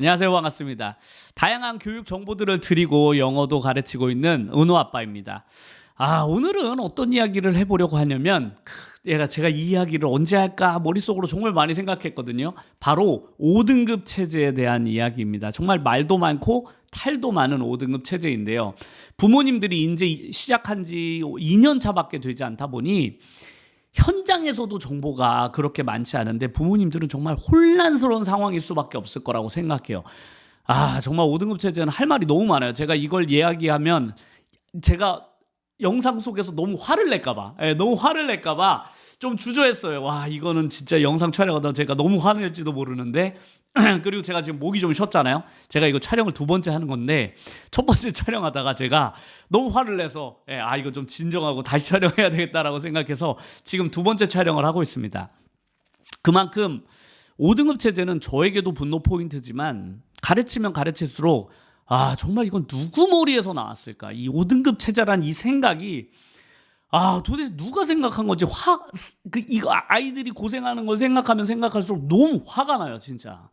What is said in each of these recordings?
안녕하세요. 반갑습니다. 다양한 교육 정보들을 드리고 영어도 가르치고 있는 은호 아빠입니다. 오늘은 어떤 이야기를 해보려고 하냐면 제가 이 이야기를 언제 할까 머릿속으로 정말 많이 생각했거든요. 바로 5등급 체제에 대한 이야기입니다. 정말 말도 많고 탈도 많은 5등급 체제인데요. 부모님들이 이제 시작한 지 2년 차밖에 되지 않다 보니 현장에서도 정보가 그렇게 많지 않은데 부모님들은 정말 혼란스러운 상황일 수밖에 없을 거라고 생각해요. 정말 5등급 체제는 할 말이 너무 많아요. 제가 이걸 이야기하면 제가 영상 속에서 너무 화를 낼까봐, 너무 화를 낼까봐 좀 주저했어요. 이거는 진짜 영상 촬영하다 제가 너무 화낼지도 모르는데 그리고 제가 지금 목이 좀 쉬었잖아요. 제가 이거 촬영을 2번째 하는 건데 첫 번째 촬영하다가 제가 너무 화를 내서 이거 좀 진정하고 다시 촬영해야 되겠다라고 생각해서 지금 2번째 촬영을 하고 있습니다. 그만큼 5등급 체제는 저에게도 분노 포인트지만 가르치면 가르칠수록 정말 이건 누구 머리에서 나왔을까? 이 5등급 체제란 이 생각이 도대체 누가 생각한 건지 이거 아이들이 고생하는 걸 생각하면 생각할수록 너무 화가 나요, 진짜.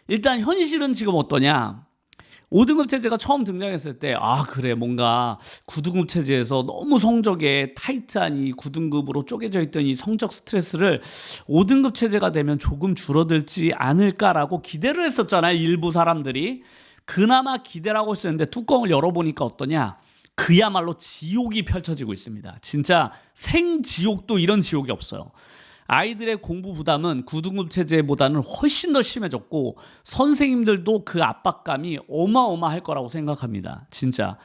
일단 현실은 지금 어떠냐? 5등급 체제가 처음 등장했을 때 그래 뭔가 9등급 체제에서 너무 성적에 타이트한 이 9등급으로 쪼개져 있던 이 성적 스트레스를 5등급 체제가 되면 조금 줄어들지 않을까라고 기대를 했었잖아요, 일부 사람들이. 그나마 기대를 하고 있었는데 뚜껑을 열어보니까 어떠냐? 그야말로 지옥이 펼쳐지고 있습니다. 진짜 생지옥도 이런 지옥이 없어요. 아이들의 공부 부담은 9등급 체제보다는 훨씬 더 심해졌고 선생님들도 그 압박감이 어마어마할 거라고 생각합니다. 진짜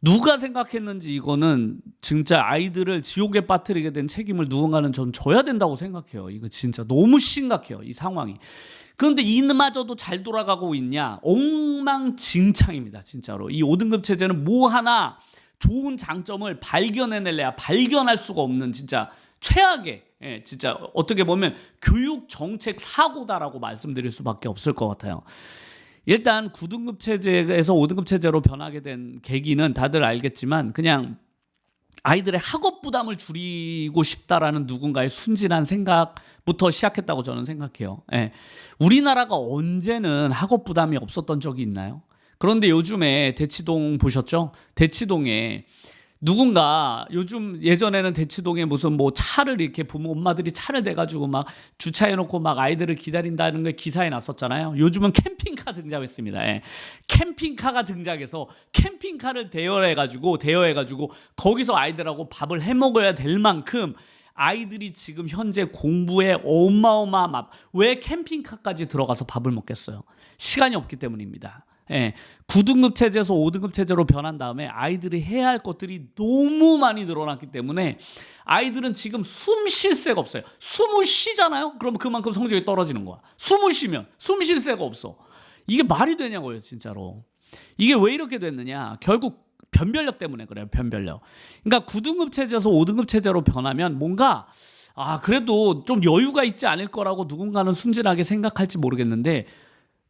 누가 생각했는지 이거는 진짜 아이들을 지옥에 빠뜨리게 된 책임을 누군가는 전 져야 된다고 생각해요. 이거 진짜 너무 심각해요, 이 상황이. 그런데 이마저도 잘 돌아가고 있냐? 엉망진창입니다, 진짜로. 이 5등급 체제는 뭐 하나 좋은 장점을 발견해낼래야 발견할 수가 없는 진짜 최악의, 진짜 어떻게 보면 교육 정책 사고다라고 말씀드릴 수밖에 없을 것 같아요. 일단 9등급 체제에서 5등급 체제로 변하게 된 계기는 다들 알겠지만 그냥 아이들의 학업 부담을 줄이고 싶다라는 누군가의 순진한 생각부터 시작했다고 저는 생각해요. 우리나라가 언제는 학업 부담이 없었던 적이 있나요? 그런데 요즘에 대치동 보셨죠? 대치동에 누군가 요즘 예전에는 대치동에 무슨 뭐 차를 이렇게 엄마들이 차를 대가지고 막 주차해놓고 막 아이들을 기다린다는 게 기사에 났었잖아요. 요즘은 캠핑카 등장했습니다. 캠핑카가 등장해서 캠핑카를 대여해가지고 거기서 아이들하고 밥을 해 먹어야 될 만큼 아이들이 지금 현재 공부에 어마어마한 왜 캠핑카까지 들어가서 밥을 먹겠어요? 시간이 없기 때문입니다. 9등급 체제에서 5등급 체제로 변한 다음에 아이들이 해야 할 것들이 너무 많이 늘어났기 때문에 아이들은 지금 숨 쉴 새가 없어요. 숨을 쉬잖아요? 그럼 그만큼 성적이 떨어지는 거야. 숨을 쉬면 숨 쉴 새가 없어. 이게 말이 되냐고요, 진짜로. 이게 왜 이렇게 됐느냐? 결국 변별력 때문에 그래요, 변별력. 그러니까 9등급 체제에서 5등급 체제로 변하면 뭔가 그래도 좀 여유가 있지 않을 거라고 누군가는 순진하게 생각할지 모르겠는데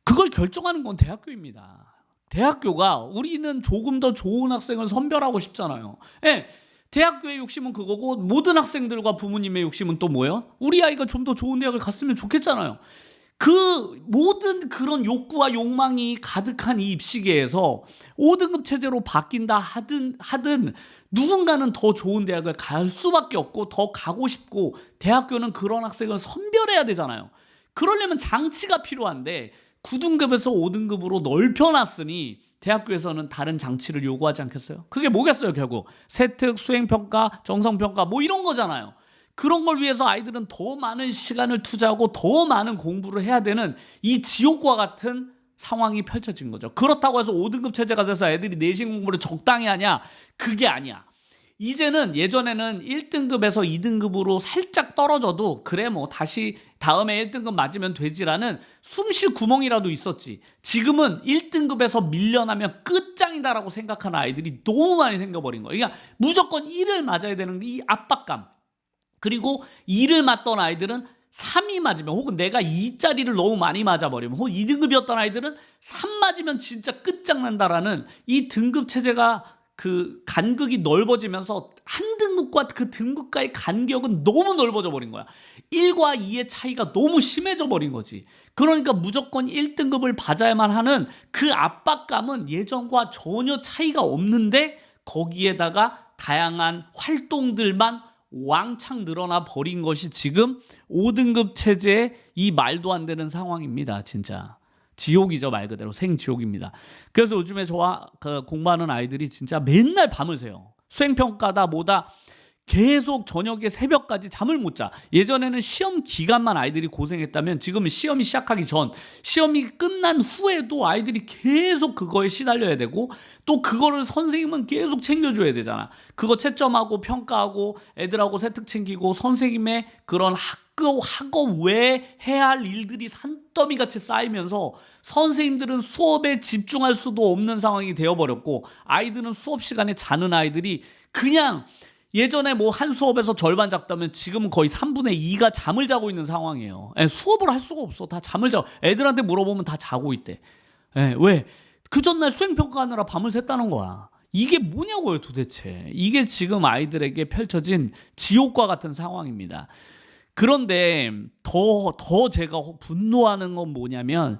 그걸 결정하는 건 대학교입니다. 대학교가 우리는 조금 더 좋은 학생을 선별하고 싶잖아요. 대학교의 욕심은 그거고 모든 학생들과 부모님의 욕심은 또 뭐예요? 우리 아이가 좀 더 좋은 대학을 갔으면 좋겠잖아요. 그 모든 그런 욕구와 욕망이 가득한 이 입시계에서 5등급 체제로 바뀐다 하든 누군가는 더 좋은 대학을 갈 수밖에 없고 더 가고 싶고 대학교는 그런 학생을 선별해야 되잖아요. 그러려면 장치가 필요한데 9등급에서 5등급으로 넓혀놨으니 대학교에서는 다른 장치를 요구하지 않겠어요? 그게 뭐겠어요, 결국? 세특, 수행평가, 정성평가 뭐 이런 거잖아요. 그런 걸 위해서 아이들은 더 많은 시간을 투자하고 더 많은 공부를 해야 되는 이 지옥과 같은 상황이 펼쳐진 거죠. 그렇다고 해서 5등급 체제가 돼서 애들이 내신 공부를 적당히 하냐? 그게 아니야. 이제는 예전에는 1등급에서 2등급으로 살짝 떨어져도 그래 뭐 다시 다음에 1등급 맞으면 되지라는 숨쉴 구멍이라도 있었지. 지금은 1등급에서 밀려나면 끝장이다라고 생각하는 아이들이 너무 많이 생겨버린 거예요. 그러니까 무조건 1을 맞아야 되는 이 압박감. 그리고 2를 맞던 아이들은 3이 맞으면 혹은 내가 2짜리를 너무 많이 맞아버리면 혹은 2등급이었던 아이들은 3 맞으면 진짜 끝장난다라는 이 등급 체제가 그 간극이 넓어지면서 한 등급과 그 등급과의 간격은 너무 넓어져 버린 거야. 1과 2의 차이가 너무 심해져 버린 거지. 그러니까 무조건 1등급을 받아야만 하는 그 압박감은 예전과 전혀 차이가 없는데 거기에다가 다양한 활동들만 왕창 늘어나 버린 것이 지금 5등급 체제의 이 말도 안 되는 상황입니다. 진짜. 지옥이죠, 말 그대로 생지옥입니다. 그래서 요즘에 저와 공부하는 아이들이 진짜 맨날 밤을 새요. 수행평가다 뭐다 계속 저녁에 새벽까지 잠을 못 자. 예전에는 시험 기간만 아이들이 고생했다면 지금은 시험이 시작하기 전, 시험이 끝난 후에도 아이들이 계속 그거에 시달려야 되고 또 그거를 선생님은 계속 챙겨줘야 되잖아. 그거 채점하고 평가하고 애들하고 세특 챙기고 선생님의 그런 학업 외에 해야 할 일들이 산더미같이 쌓이면서 선생님들은 수업에 집중할 수도 없는 상황이 되어버렸고 아이들은 수업 시간에 자는 아이들이 그냥 예전에 뭐 한 수업에서 절반 잤다면 지금은 거의 3분의 2가 잠을 자고 있는 상황이에요. 수업을 할 수가 없어. 다 잠을 자고. 애들한테 물어보면 다 자고 있대. 왜? 그 전날 수행평가하느라 밤을 샜다는 거야. 이게 뭐냐고요 도대체. 이게 지금 아이들에게 펼쳐진 지옥과 같은 상황입니다. 그런데 더 제가 분노하는 건 뭐냐면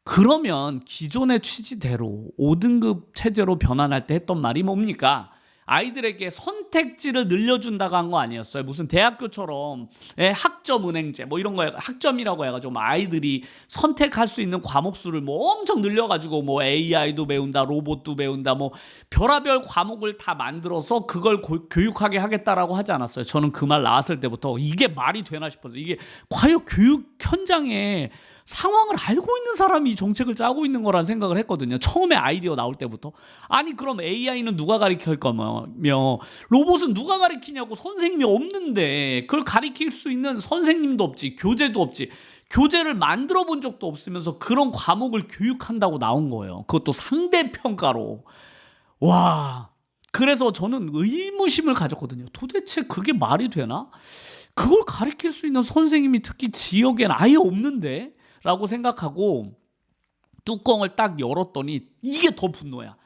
그러면 기존의 취지대로 5등급 체제로 변환할 때 했던 말이 뭡니까? 아이들에게 선택지를 늘려준다고 한 거 아니었어요? 무슨 대학교처럼 학점 은행제 뭐 이런 거 학점이라고 해가지고 아이들이 선택할 수 있는 과목 수를 뭐 엄청 늘려가지고 뭐 AI도 배운다, 로봇도 배운다, 뭐 별의별 과목을 다 만들어서 그걸 교육하게 하겠다라고 하지 않았어요? 저는 그 말 나왔을 때부터 이게 말이 되나 싶어서 이게 과연 교육 현장에 상황을 알고 있는 사람이 이 정책을 짜고 있는 거란 생각을 했거든요. 처음에 아이디어 나올 때부터. 아니 그럼 AI는 누가 가르칠 거며 로봇은 누가 가르치냐고. 선생님이 없는데 그걸 가르칠 수 있는 선생님도 없지, 교재도 없지. 교재를 만들어 본 적도 없으면서 그런 과목을 교육한다고 나온 거예요. 그것도 상대평가로. 와, 그래서 저는 의무심을 가졌거든요. 도대체 그게 말이 되나? 그걸 가르칠 수 있는 선생님이 특히 지역엔 아예 없는데? 라고 생각하고 뚜껑을 딱 열었더니 이게 더 분노야.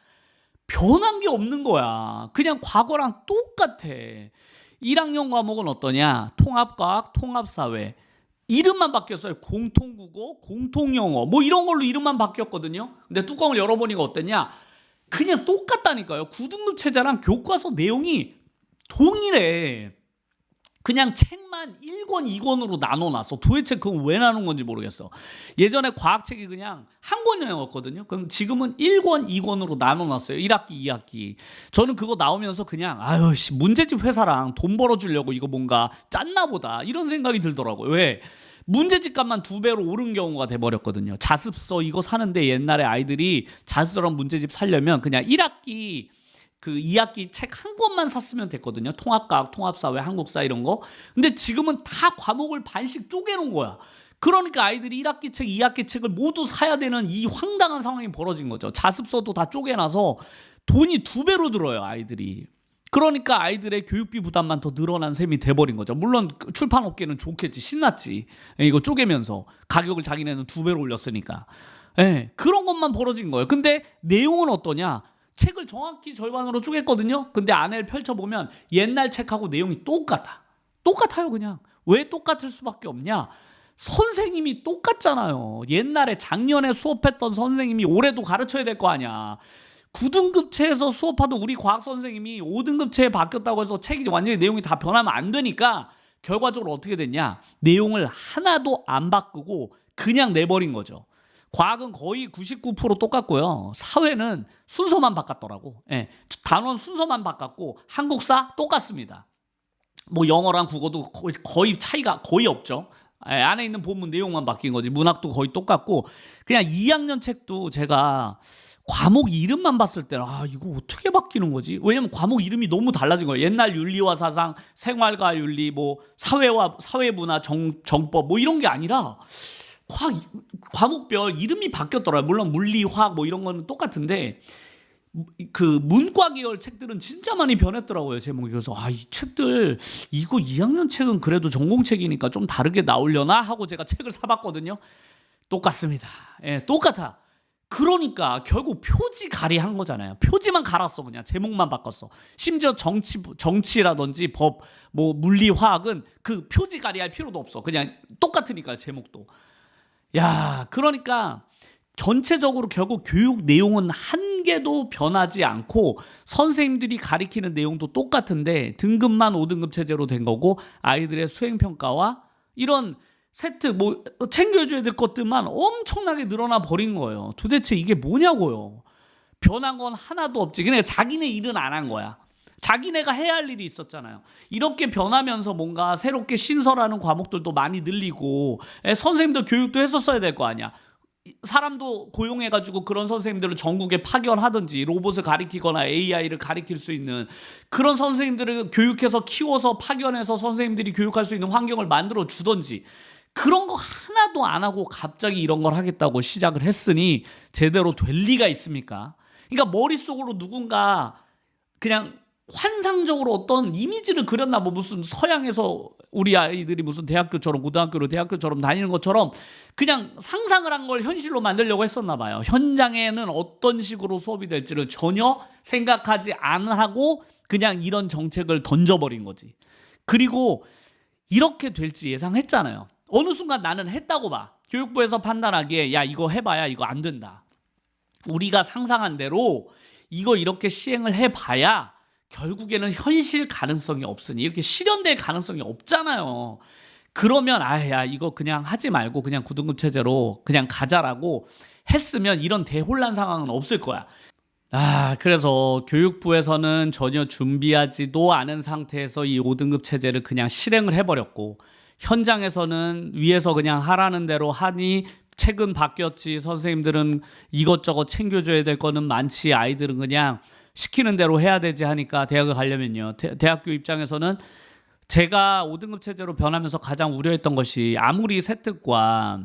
변한 게 없는 거야. 그냥 과거랑 똑같아. 1학년 과목은 어떠냐? 통합과학, 통합사회. 이름만 바뀌었어요. 공통국어, 공통영어 뭐 이런 걸로 이름만 바뀌었거든요. 근데 뚜껑을 열어보니까 어땠냐? 그냥 똑같다니까요. 9등급 체제랑 교과서 내용이 동일해. 그냥 책만 1권, 2권으로 나눠놨어. 도대체 그건 왜 나눈 건지 모르겠어. 예전에 과학책이 그냥 한 권이었거든요. 그럼 지금은 1권, 2권으로 나눠놨어요. 1학기, 2학기. 저는 그거 나오면서 그냥 문제집 회사랑 돈 벌어주려고 이거 뭔가 짰나 보다 이런 생각이 들더라고요. 왜? 문제집 값만 2배로 오른 경우가 돼버렸거든요. 자습서 이거 사는데 옛날에 아이들이 자습서랑 문제집 사려면 그냥 1학기 그 2학기 책 한 권만 샀으면 됐거든요. 통합과학, 통합사회, 한국사 이런 거. 근데 지금은 다 과목을 반씩 쪼개놓은 거야. 그러니까 아이들이 1학기 책, 2학기 책을 모두 사야 되는 이 황당한 상황이 벌어진 거죠. 자습서도 다 쪼개놔서 돈이 2배로 들어요, 아이들이. 그러니까 아이들의 교육비 부담만 더 늘어난 셈이 돼버린 거죠. 물론 출판업계는 좋겠지, 신났지. 이거 쪼개면서 가격을 자기네는 2배로 올렸으니까. 그런 것만 벌어진 거예요. 근데 내용은 어떠냐? 책을 정확히 절반으로 쪼갰거든요. 근데 안에를 펼쳐보면 옛날 책하고 내용이 똑같아. 똑같아요 그냥. 왜 똑같을 수밖에 없냐? 선생님이 똑같잖아요. 옛날에 작년에 수업했던 선생님이 올해도 가르쳐야 될 거 아니야. 9등급체에서 수업하던 우리 과학 선생님이 5등급체에 바뀌었다고 해서 책이 완전히 내용이 다 변하면 안 되니까 결과적으로 어떻게 됐냐? 내용을 하나도 안 바꾸고 그냥 내버린 거죠. 과학은 거의 99% 똑같고요. 사회는 순서만 바꿨더라고. 단원 순서만 바꿨고 한국사 똑같습니다. 뭐 영어랑 국어도 거의 차이가 거의 없죠. 안에 있는 본문 내용만 바뀐 거지. 문학도 거의 똑같고 그냥 2학년 책도 제가 과목 이름만 봤을 때는 이거 어떻게 바뀌는 거지? 왜냐면 과목 이름이 너무 달라진 거예요. 옛날 윤리와 사상, 생활과 윤리, 뭐 사회와 사회문화, 정법 뭐 이런 게 아니라 과목별 이름이 바뀌었더라고요. 물론 물리, 화학 뭐 이런 거는 똑같은데 그 문과 계열 책들은 진짜 많이 변했더라고요. 제목이. 그래서 이 책들 이거 2학년 책은 그래도 전공책이니까 좀 다르게 나오려나 하고 제가 책을 사봤거든요. 똑같습니다. 똑같아. 그러니까 결국 표지 가리한 거잖아요. 표지만 갈았어. 그냥 제목만 바꿨어. 심지어 정치라든지 법, 뭐 물리, 화학은 그 표지 가리할 필요도 없어. 그냥 똑같으니까 제목도. 야, 그러니까 전체적으로 결국 교육 내용은 한 개도 변하지 않고 선생님들이 가리키는 내용도 똑같은데 등급만 5등급 체제로 된 거고 아이들의 수행평가와 이런 세트 뭐 챙겨줘야 될 것들만 엄청나게 늘어나 버린 거예요. 도대체 이게 뭐냐고요. 변한 건 하나도 없지. 그냥 자기네 일은 안 한 거야. 자기네가 해야 할 일이 있었잖아요. 이렇게 변하면서 뭔가 새롭게 신설하는 과목들도 많이 늘리고 선생님들 교육도 했었어야 될 거 아니야. 사람도 고용해가지고 그런 선생님들을 전국에 파견하든지 로봇을 가리키거나 AI를 가리킬 수 있는 그런 선생님들을 교육해서 키워서 파견해서 선생님들이 교육할 수 있는 환경을 만들어 주든지 그런 거 하나도 안 하고 갑자기 이런 걸 하겠다고 시작을 했으니 제대로 될 리가 있습니까? 그러니까 머릿속으로 누군가 그냥 환상적으로 어떤 이미지를 그렸나 뭐 무슨 서양에서 우리 아이들이 무슨 대학교처럼 고등학교로 대학교처럼 다니는 것처럼 그냥 상상을 한 걸 현실로 만들려고 했었나 봐요. 현장에는 어떤 식으로 수업이 될지를 전혀 생각하지 안 하고 그냥 이런 정책을 던져버린 거지. 그리고 이렇게 될지 예상했잖아요. 어느 순간 나는 했다고 봐. 교육부에서 판단하기에 야 이거 해봐야 이거 안 된다. 우리가 상상한 대로 이거 이렇게 시행을 해봐야 결국에는 현실 가능성이 없으니 이렇게 실현될 가능성이 없잖아요. 그러면 아야 이거 그냥 하지 말고 그냥 9등급 체제로 그냥 가자라고 했으면 이런 대혼란 상황은 없을 거야. 그래서 교육부에서는 전혀 준비하지도 않은 상태에서 이 5등급 체제를 그냥 실행을 해버렸고 현장에서는 위에서 그냥 하라는 대로 하니 책은 바뀌었지 선생님들은 이것저것 챙겨줘야 될 거는 많지 아이들은 그냥 시키는 대로 해야 되지 하니까 대학을 가려면요. 대학교 입장에서는 제가 5등급 체제로 변하면서 가장 우려했던 것이 아무리 세특과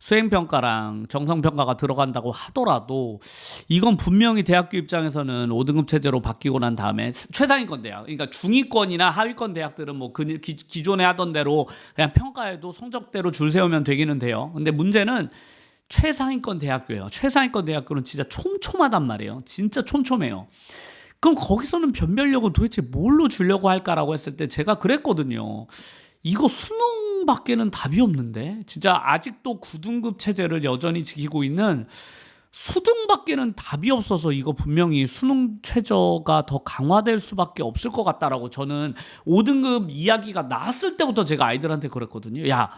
수행평가랑 정성평가가 들어간다고 하더라도 이건 분명히 대학교 입장에서는 5등급 체제로 바뀌고 난 다음에 최상위권 대학, 그러니까 중위권이나 하위권 대학들은 뭐 기존에 하던 대로 그냥 평가해도 성적대로 줄 세우면 되기는 돼요. 근데 문제는 최상위권 대학교예요. 최상위권 대학교는 진짜 촘촘하단 말이에요. 진짜 촘촘해요. 그럼 거기서는 변별력은 도대체 뭘로 주려고 할까라고 했을 때 제가 그랬거든요. 이거 수능밖에는 답이 없는데 진짜 아직도 9등급 체제를 여전히 지키고 있는 수능밖에는 답이 없어서 이거 분명히 수능 최저가 더 강화될 수밖에 없을 것 같다라고 저는 5등급 이야기가 나왔을 때부터 제가 아이들한테 그랬거든요. 야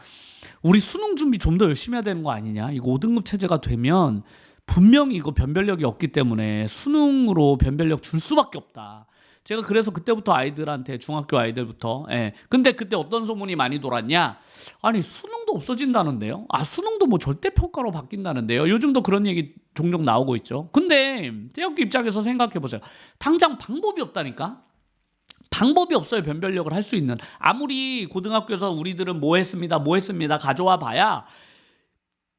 우리 수능 준비 좀 더 열심히 해야 되는 거 아니냐. 이거 5등급 체제가 되면 분명히 이거 변별력이 없기 때문에 수능으로 변별력 줄 수밖에 없다. 제가 그래서 그때부터 아이들한테 중학교 아이들부터 근데 그때 어떤 소문이 많이 돌았냐. 아니 수능도 없어진다는데요. 수능도 뭐 절대평가로 바뀐다는데요. 요즘도 그런 얘기 종종 나오고 있죠. 근데 대학교 입장에서 생각해보세요. 당장 방법이 없다니까. 방법이 없어요. 변별력을 할 수 있는. 아무리 고등학교에서 우리들은 뭐 했습니다 가져와 봐야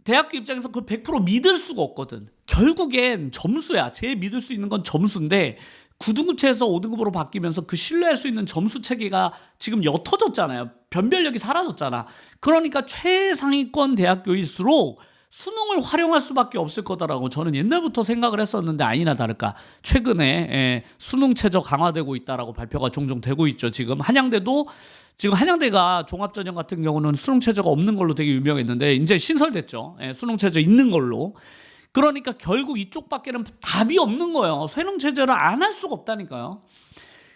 대학교 입장에서 그걸 100% 믿을 수가 없거든. 결국엔 점수야. 제일 믿을 수 있는 건 점수인데 9등급체에서 5등급으로 바뀌면서 그 신뢰할 수 있는 점수 체계가 지금 옅어졌잖아요. 변별력이 사라졌잖아. 그러니까 최상위권 대학교일수록 수능을 활용할 수밖에 없을 거다라고 저는 옛날부터 생각을 했었는데 아니나 다를까 최근에 수능 최저 강화되고 있다라고 발표가 종종 되고 있죠. 지금 한양대가 종합전형 같은 경우는 수능 최저가 없는 걸로 되게 유명했는데 이제 신설됐죠. 수능 최저 있는 걸로. 그러니까 결국 이쪽밖에는 답이 없는 거예요. 수능 체제를 안 할 수가 없다니까요.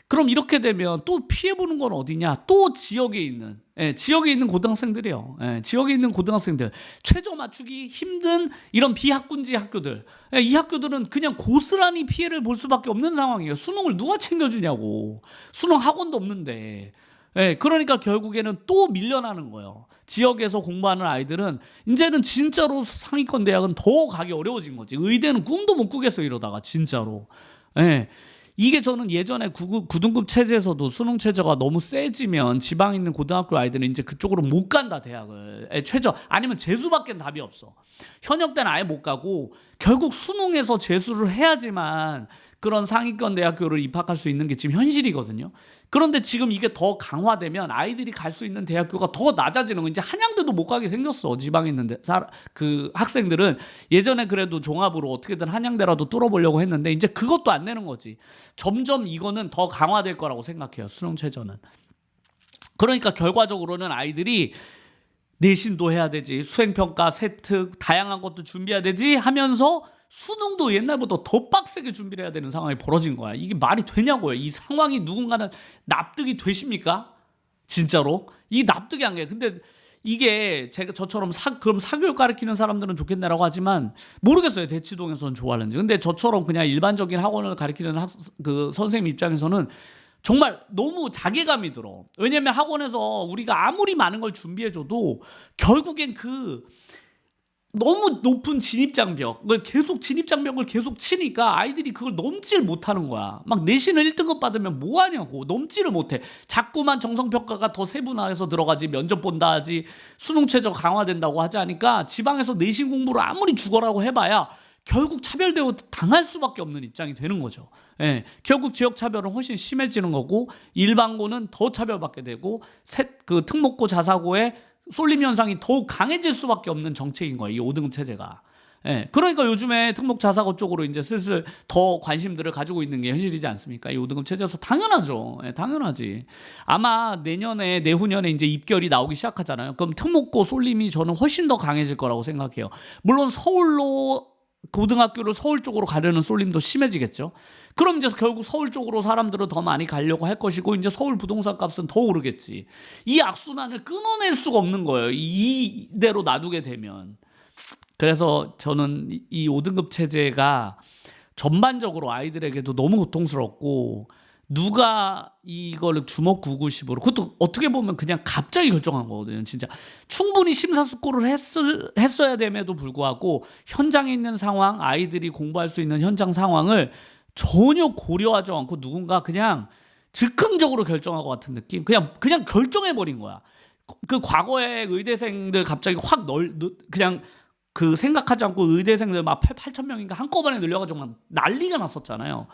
그럼 이렇게 되면 또 피해보는 건 어디냐? 또 지역에 있는 고등학생들이에요. 지역에 있는 고등학생들. 최저 맞추기 힘든 이런 비학군지 학교들. 이 학교들은 그냥 고스란히 피해를 볼 수밖에 없는 상황이에요. 수능을 누가 챙겨주냐고. 수능 학원도 없는데. 그러니까 결국에는 또 밀려나는 거예요. 지역에서 공부하는 아이들은 이제는 진짜로 상위권 대학은 더 가기 어려워진 거지. 의대는 꿈도 못 꾸겠어 이러다가 진짜로. 이게 저는 예전에 9등급 체제에서도 수능 체제가 너무 세지면 지방에 있는 고등학교 아이들은 이제 그쪽으로 못 간다 대학을. 최저 아니면 재수밖에 답이 없어. 현역 때는 아예 못 가고 결국 수능에서 재수를 해야지만 그런 상위권 대학교를 입학할 수 있는 게 지금 현실이거든요. 그런데 지금 이게 더 강화되면 아이들이 갈 수 있는 대학교가 더 낮아지는 거. 이제 한양대도 못 가게 생겼어. 지방에 있는데 그 학생들은 예전에 그래도 종합으로 어떻게든 한양대라도 뚫어보려고 했는데 이제 그것도 안 되는 거지. 점점 이거는 더 강화될 거라고 생각해요. 수능 최저는. 그러니까 결과적으로는 아이들이 내신도 해야 되지, 수행평가, 세특, 다양한 것도 준비해야 되지 하면서 수능도 옛날보다 더 빡세게 준비를 해야 되는 상황이 벌어진 거야. 이게 말이 되냐고요. 이 상황이 누군가는 납득이 되십니까? 진짜로? 이 납득이 안 돼. 근데 이게 저처럼 그럼 사교육 가르치는 사람들은 좋겠네라고 하지만 모르겠어요. 대치동에서는 좋아하는지. 근데 저처럼 그냥 일반적인 학원을 가르치는 그 선생님 입장에서는 정말 너무 자괴감이 들어. 왜냐면 학원에서 우리가 아무리 많은 걸 준비해줘도 결국엔 그 너무 높은 진입장벽을 계속 치니까 아이들이 그걸 넘지를 못하는 거야. 막 내신을 1등급 받으면 뭐 하냐고. 넘지를 못해. 자꾸만 정성평가가 더 세분화해서 들어가지, 면접 본다 하지, 수능 최저 강화된다고 하지 않으니까 지방에서 내신 공부를 아무리 죽어라고 해봐야 결국 차별대우 당할 수밖에 없는 입장이 되는 거죠. 예, 결국 지역 차별은 훨씬 심해지는 거고 일반고는 더 차별받게 되고 그 특목고 자사고의 쏠림 현상이 더욱 강해질 수밖에 없는 정책인 거예요. 이 5등급 체제가. 예, 그러니까 요즘에 특목 자사고 쪽으로 이제 슬슬 더 관심들을 가지고 있는 게 현실이지 않습니까? 이 5등급 체제에서 당연하죠. 예, 당연하지. 아마 내후년에 이제 입결이 나오기 시작하잖아요. 그럼 특목고 쏠림이 저는 훨씬 더 강해질 거라고 생각해요. 물론 서울로 고등학교를 서울 쪽으로 가려는 쏠림도 심해지겠죠. 그럼 이제 결국 서울 쪽으로 사람들은 더 많이 가려고 할 것이고 이제 서울 부동산 값은 더 오르겠지. 이 악순환을 끊어낼 수가 없는 거예요. 이대로 놔두게 되면. 그래서 저는 이 5등급 체제가 전반적으로 아이들에게도 너무 고통스럽고 누가 이걸 주먹구구식으로 그것도 어떻게 보면 그냥 갑자기 결정한 거거든요. 진짜 충분히 심사숙고를 했어야 됨에도 불구하고 현장에 있는 상황, 아이들이 공부할 수 있는 현장 상황을 전혀 고려하지 않고 누군가 그냥 즉흥적으로 결정한 것 같은 느낌. 그냥 결정해버린 거야. 그 과거에 의대생들 갑자기 그냥 그 생각하지 않고 의대생들 막 8,000명인가 한꺼번에 늘려가지고 막 난리가 났었잖아요.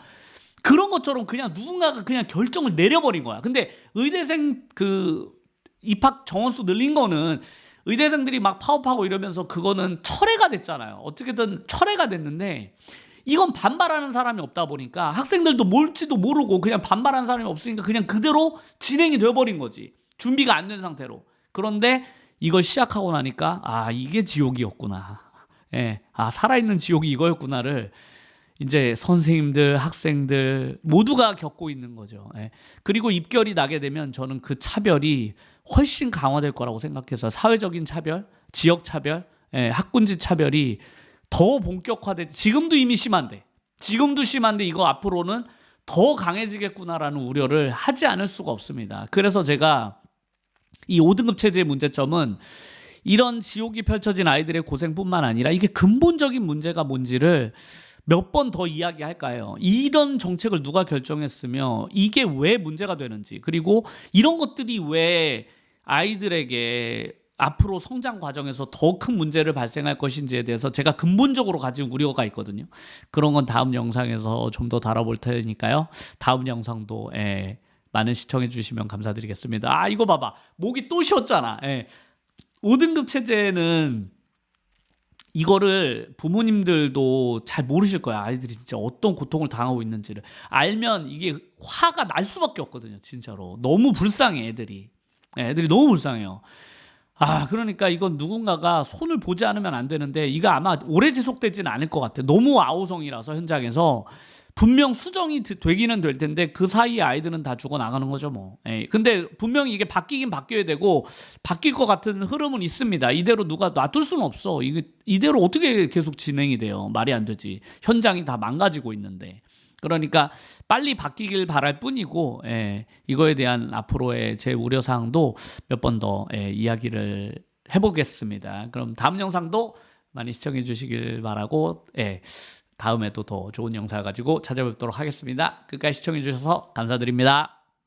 그런 것처럼 그냥 누군가가 그냥 결정을 내려버린 거야. 근데 의대생 그 입학 정원수 늘린 거는 의대생들이 막 파업하고 이러면서 그거는 철회가 됐잖아요. 어떻게든 철회가 됐는데 이건 반발하는 사람이 없다 보니까 학생들도 뭘지도 모르고 그냥 반발하는 사람이 없으니까 그냥 그대로 진행이 돼버린 거지. 준비가 안 된 상태로. 그런데 이걸 시작하고 나니까 아 이게 지옥이었구나. 예, 아 살아있는 지옥이 이거였구나를 이제 선생님들, 학생들 모두가 겪고 있는 거죠. 예. 그리고 입결이 나게 되면 저는 그 차별이 훨씬 강화될 거라고 생각해서 사회적인 차별, 지역 차별, 예, 학군지 차별이 더 본격화돼. 지금도 이미 심한데 이거 앞으로는 더 강해지겠구나라는 우려를 하지 않을 수가 없습니다. 그래서 제가 이 5등급 체제의 문제점은 이런 지옥이 펼쳐진 아이들의 고생뿐만 아니라 이게 근본적인 문제가 뭔지를 몇 번 더 이야기할까요? 이런 정책을 누가 결정했으며 이게 왜 문제가 되는지, 그리고 이런 것들이 왜 아이들에게 앞으로 성장 과정에서 더 큰 문제를 발생할 것인지에 대해서 제가 근본적으로 가진 우려가 있거든요. 그런 건 다음 영상에서 좀 더 다뤄볼 테니까요. 다음 영상도 많은 시청해 주시면 감사드리겠습니다. 아 이거 봐봐, 목이 또 쉬었잖아. 5등급 체제는 이거를 부모님들도 잘 모르실 거야. 아이들이 진짜 어떤 고통을 당하고 있는지를 알면 이게 화가 날 수밖에 없거든요. 진짜로 너무 불쌍해. 애들이 너무 불쌍해요. 아 그러니까 이건 누군가가 손을 보지 않으면 안 되는데 이거 아마 오래 지속되지는 않을 것 같아. 너무 아우성이라서 현장에서 분명 수정이 되기는 될 텐데 그 사이에 아이들은 다 죽어나가는 거죠 뭐. 근데 분명히 이게 바뀌긴 바뀌어야 되고 바뀔 것 같은 흐름은 있습니다. 이대로 누가 놔둘 수는 없어. 이게 이대로 어떻게 계속 진행이 돼요. 말이 안 되지. 현장이 다 망가지고 있는데. 그러니까 빨리 바뀌길 바랄 뿐이고 이거에 대한 앞으로의 제 우려사항도 몇 번 더 이야기를 해보겠습니다. 그럼 다음 영상도 많이 시청해 주시길 바라고 다음에도 더 좋은 영상 가지고 찾아뵙도록 하겠습니다. 끝까지 시청해 주셔서 감사드립니다.